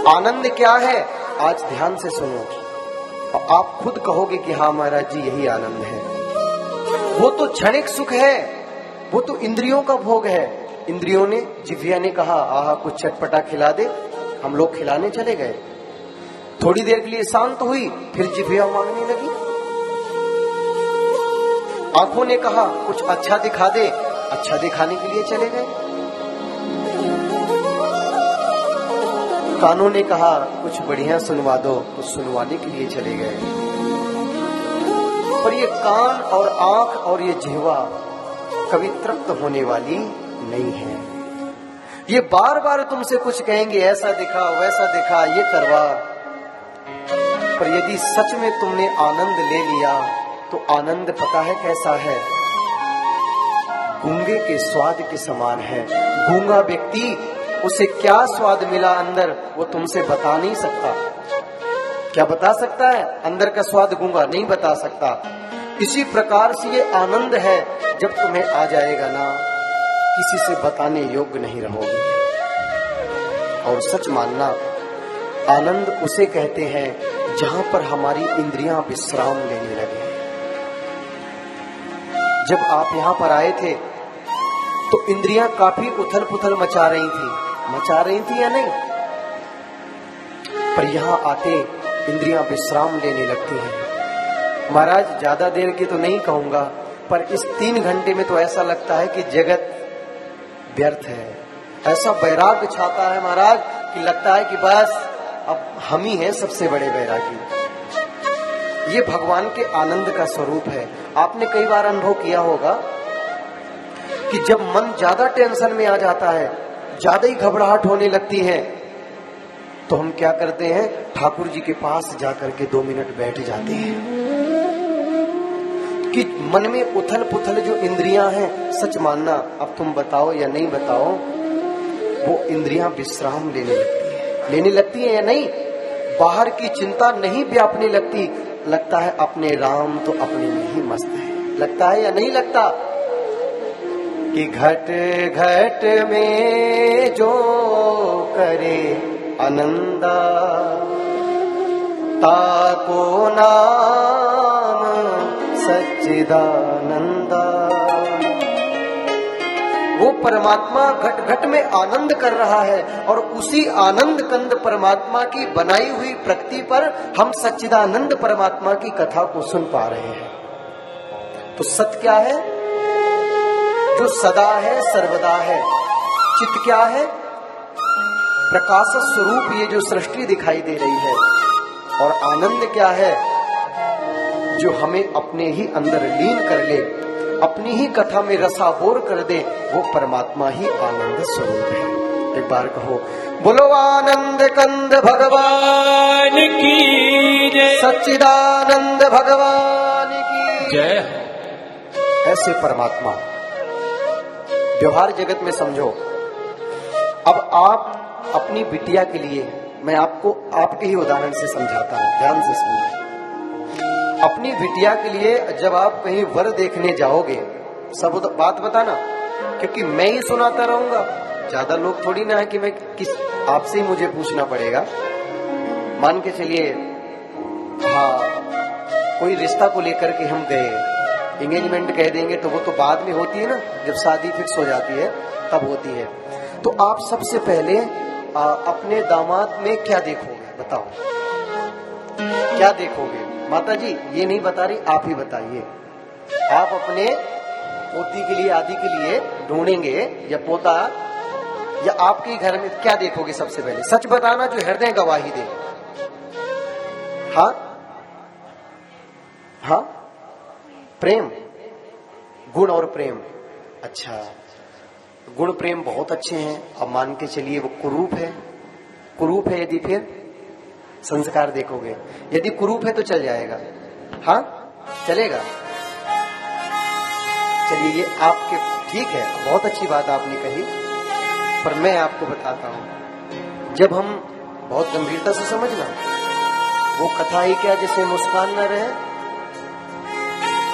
आनंद क्या है, आज ध्यान से सुनो और आप खुद कहोगे कि हाँ महाराज जी यही आनंद है। वो तो क्षणिक सुख है, वो तो इंद्रियों का भोग है। इंद्रियों ने, जिह्वा ने कहा आहा कुछ चटपटा खिला दे, हम लोग खिलाने चले गए। थोड़ी देर के लिए शांत हुई, फिर जिह्वा मांगने लगी। आंखों ने कहा कुछ अच्छा दिखा दे, अच्छा दिखाने के लिए चले गए। कानों ने कहा कुछ बढ़िया सुनवा दो, कुछ सुनवाने के लिए चले गए। पर ये कान और आंख और ये जिह्वा कभी तृप्त होने वाली नहीं है। ये बार बार तुमसे कुछ कहेंगे, ऐसा दिखा वैसा दिखा, ये करवा। पर यदि सच में तुमने आनंद ले लिया तो आनंद पता है कैसा है, गूंगे के स्वाद के समान है। गूंगा व्यक्ति, उसे क्या स्वाद मिला अंदर वो तुमसे बता नहीं सकता। क्या बता सकता है अंदर का स्वाद? गूंगा नहीं बता सकता। इसी प्रकार से ये आनंद है, जब तुम्हें आ जाएगा ना, किसी से बताने योग्य नहीं रहोगे। और सच मानना, आनंद उसे कहते हैं जहां पर हमारी इंद्रियां विश्राम लेने लगे। जब आप यहां पर आए थे तो इंद्रियां काफी उथल पुथल मचा रही थी या नहीं? पर यहां आते इंद्रियां विश्राम लेने लगती हैं। महाराज ज्यादा देर की तो नहीं कहूंगा, पर इस 3 घंटे में तो ऐसा लगता है कि जगत व्यर्थ है। ऐसा वैराग्य छाता है महाराज कि लगता है कि बस अब हम ही हैं सबसे बड़े वैरागी। ये भगवान के आनंद का स्वरूप है। आपने कई बार अनुभव किया होगा कि जब मन ज्यादा टेंशन में आ जाता है, ज्यादा ही घबराहट होने लगती है, तो हम क्या करते हैं, ठाकुर जी के पास जाकर के 2 मिनट बैठ जाते हैं कि मन में उथल पुथल जो इंद्रियां हैं, सच मानना अब तुम बताओ या नहीं बताओ, वो इंद्रियां विश्राम लेने लगती है या नहीं? बाहर की चिंता नहीं व्यापने लगती। लगता है अपने राम तो अपने में ही मस्त है। लगता है या नहीं लगता कि घट घट में जो करे आनंदा, ताको नाम सच्चिदानंदा। वो परमात्मा घट घट में आनंद कर रहा है और उसी आनंद कंद परमात्मा की बनाई हुई प्रकृति पर हम सच्चिदानंद परमात्मा की कथा को सुन पा रहे हैं। तो सत्य क्या है? जो सदा है, सर्वदा है। चित्त क्या है? प्रकाश स्वरूप ये जो सृष्टि दिखाई दे रही है। और आनंद क्या है? जो हमें अपने ही अंदर लीन कर ले, अपनी ही कथा में रसाबोर कर दे, वो परमात्मा ही आनंद स्वरूप है। एक बार कहो, बोलो आनंद कंद भगवान की जय, सच्चिदानंद भगवान की जय। ऐसे परमात्मा व्यवहार जगत में समझो। अब आप अपनी बिटिया के लिए, मैं आपको आपके ही उदाहरण से समझाता हूं, ध्यान से सुनिए। अपनी बिटिया के लिए जब आप कहीं वर देखने जाओगे, सब बात बताना, क्योंकि मैं ही सुनाता रहूंगा। ज्यादा लोग थोड़ी ना है कि मैं किस आपसे ही मुझे पूछना पड़ेगा। मान के चलिए, हाँ, कोई रिश्ता को लेकर के हम गए, एंगेजमेंट कह देंगे तो वो तो बाद में होती है ना, जब शादी फिक्स हो जाती है तब होती है। तो आप सबसे पहले अपने दामाद में क्या देखोगे? बताओ क्या देखोगे? माता जी ये नहीं बता रही, आप ही बताइए। आप अपने पोती के लिए, आदि के लिए ढूंढेंगे या पोता, या आपके घर में क्या देखोगे सबसे पहले? सच बताना, जो हृदय गवाही दे। हाँ हाँ, प्रेम, गुण और प्रेम। अच्छा, गुण प्रेम बहुत अच्छे हैं। अब मान के चलिए वो कुरूप है, कुरूप है यदि, फिर संस्कार देखोगे। यदि कुरूप है तो चल जाएगा, हाँ चलेगा। चलिए ये आपके, ठीक है, बहुत अच्छी बात आपने कही, पर मैं आपको बताता हूं, जब हम बहुत गंभीरता से समझना, वो कथा ही क्या जिसे मुस्कान न रहे।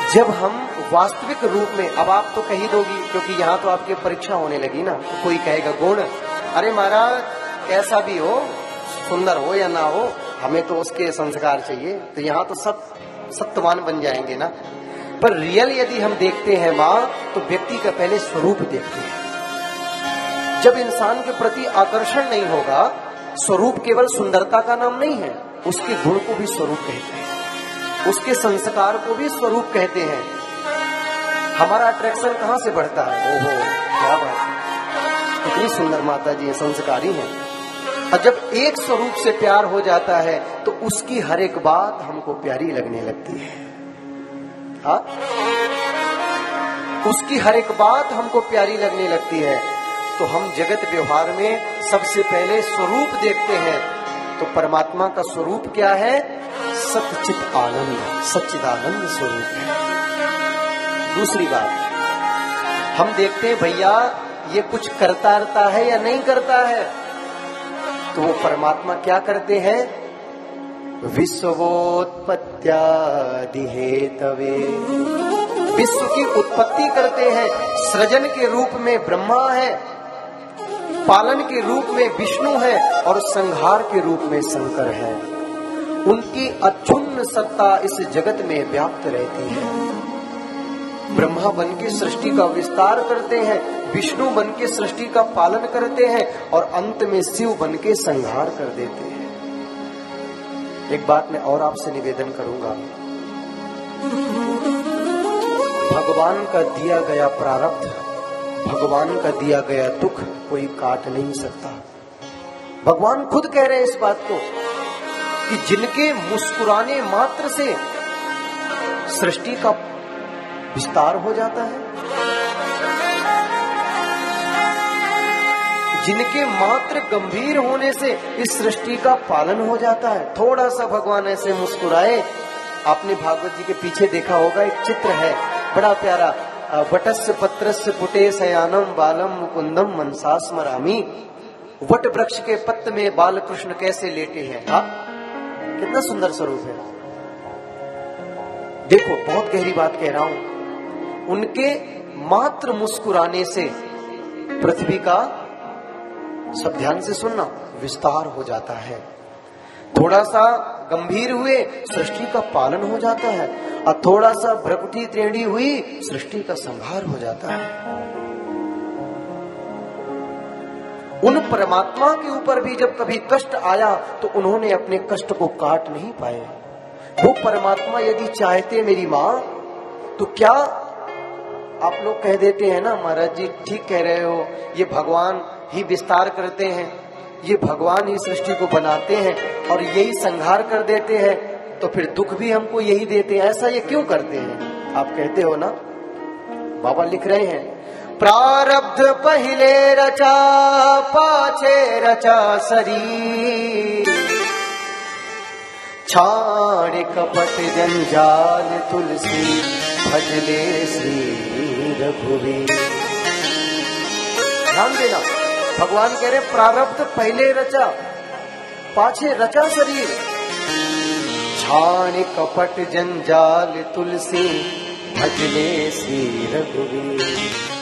जब हम वास्तविक रूप में, अब आप तो कही दोगी क्योंकि यहाँ तो आपकी परीक्षा होने लगी ना, तो कोई कहेगा गुण, अरे महाराज कैसा भी हो, सुंदर हो या ना हो, हमें तो उसके संस्कार चाहिए। तो यहाँ तो सब सत्यवान बन जाएंगे ना। पर रियल यदि हम देखते हैं माँ, तो व्यक्ति का पहले स्वरूप देखते हैं। जब इंसान के प्रति आकर्षण नहीं होगा, स्वरूप केवल सुंदरता का नाम नहीं है, उसके गुण को भी स्वरूप कहते हैं, उसके संस्कार को भी स्वरूप कहते हैं। हमारा अट्रैक्शन कहाँ से बढ़ता है? ओहो क्या बात है, कितनी सुंदर माता जी संस्कारी हैं। और जब एक स्वरूप से प्यार हो जाता है तो उसकी हर एक बात हमको प्यारी लगने लगती है। हाँ, उसकी हर एक बात हमको प्यारी लगने लगती है। तो हम जगत व्यवहार में सबसे पहले स्वरूप देखते हैं। तो परमात्मा का स्वरूप क्या है? सच्चित आनंद, सच्चिदानंद स्वरूप है। दूसरी बात, हम देखते हैं भैया ये कुछ करता है या नहीं करता है, तो वो परमात्मा क्या करते हैं? विश्वोत्पत्त्यादि हेतवे, विश्व की उत्पत्ति करते हैं। सृजन के रूप में ब्रह्मा है, पालन के रूप में विष्णु है और संहार के रूप में शंकर है। उनकी अक्षुण्ण सत्ता इस जगत में व्याप्त रहती है। ब्रह्मा बन के सृष्टि का विस्तार करते हैं, विष्णु बन के सृष्टि का पालन करते हैं और अंत में शिव बन के संहार कर देते हैं। एक बात मैं और आपसे निवेदन करूंगा, भगवान का दिया गया प्रारब्ध, भगवान का दिया गया दुख कोई काट नहीं सकता। भगवान खुद कह रहे हैं इस बात को कि जिनके मुस्कुराने मात्र से सृष्टि का विस्तार हो जाता है, जिनके मात्र गंभीर होने से इस सृष्टि का पालन हो जाता है। थोड़ा सा भगवान ऐसे मुस्कुराए। आपने भागवत जी के पीछे देखा होगा, एक चित्र है बड़ा प्यारा, वटस्य पत्रस्य पुटे शयानम बालम मुकुंदम मनसा स्मरामि। वट वृक्ष के पत्त में बाल कृष्ण कैसे लेटे हैं। हाँ, कितना सुंदर स्वरूप है। देखो, बहुत गहरी बात कह रहा हूं। उनके मात्र मुस्कुराने से पृथ्वी का, सब ध्यान से सुनना, विस्तार हो जाता है। थोड़ा सा गंभीर हुए, सृष्टि का पालन हो जाता है, और थोड़ा सा भ्रकुटी टेढ़ी हुई, सृष्टि का संहार हो जाता है। उन परमात्मा के ऊपर भी जब कभी कष्ट आया तो उन्होंने अपने कष्ट को काट नहीं पाए। वो परमात्मा यदि चाहते मेरी माँ, तो क्या आप लोग कह देते हैं ना, महाराज जी ठीक कह रहे हो, ये भगवान ही विस्तार करते हैं, ये भगवान ही सृष्टि को बनाते हैं और यही संहार कर देते हैं, तो फिर दुख भी हमको यही देते हैं, ऐसा ये क्यों करते हैं? आप कहते हो ना। बाबा लिख रहे हैं, प्रारब्ध पहले रचा पाछे रचा शरीर, छाड़ कपट जंजाल तुलसी भजले श्री रघुवीर। ध्यान देना, भगवान कह रहे प्रारब्ध पहले रचा पाछे रचा शरीर, छाड़ कपट जंजाल तुलसी भजले श्री रघुवीर।